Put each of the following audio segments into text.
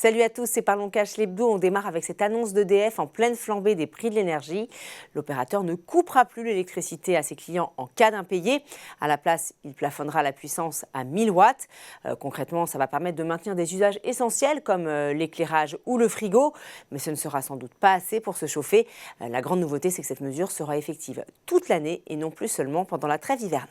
Salut à tous, c'est Parlons Cash l'hebdo. On démarre avec cette annonce d'EDF en pleine flambée des prix de l'énergie. L'opérateur ne coupera plus l'électricité à ses clients en cas d'impayé. À la place, il plafonnera la puissance à 1000 watts. Concrètement, ça va permettre de maintenir des usages essentiels comme l'éclairage ou le frigo. Mais ce ne sera sans doute pas assez pour se chauffer. La grande nouveauté, c'est que cette mesure sera effective toute l'année et non plus seulement pendant la trêve hivernale.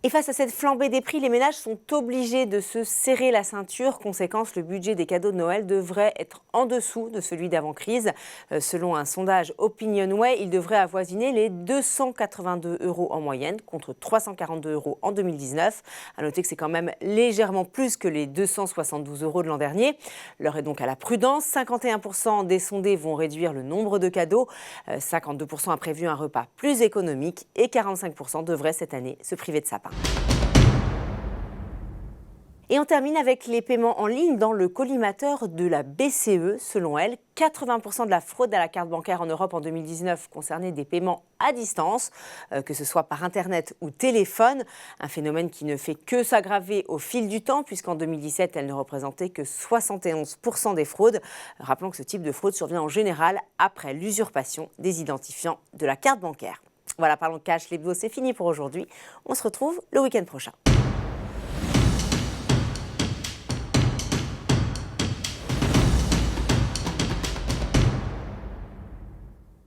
Et face à cette flambée des prix, les ménages sont obligés de se serrer la ceinture. Conséquence, le budget des cadeaux de Noël devrait être en dessous de celui d'avant-crise. Selon un sondage OpinionWay, il devrait avoisiner les 282 € en moyenne contre 342 € en 2019. À noter que c'est quand même légèrement plus que les 272 € de l'an dernier. L'heure est donc à la prudence. 51% des sondés vont réduire le nombre de cadeaux. 52% a prévu un repas plus économique et 45% devraient cette année se priver de sapin. Et on termine avec les paiements en ligne dans le collimateur de la BCE. Selon elle, 80% de la fraude à la carte bancaire en Europe en 2019 concernait des paiements à distance, que ce soit par Internet ou téléphone. Un phénomène qui ne fait que s'aggraver au fil du temps, puisqu'en 2017, elle ne représentait que 71% des fraudes. Rappelons que ce type de fraude survient en général après l'usurpation des identifiants de la carte bancaire. Voilà, Parlons Cash, l'hebdo, c'est fini pour aujourd'hui. On se retrouve le week-end prochain.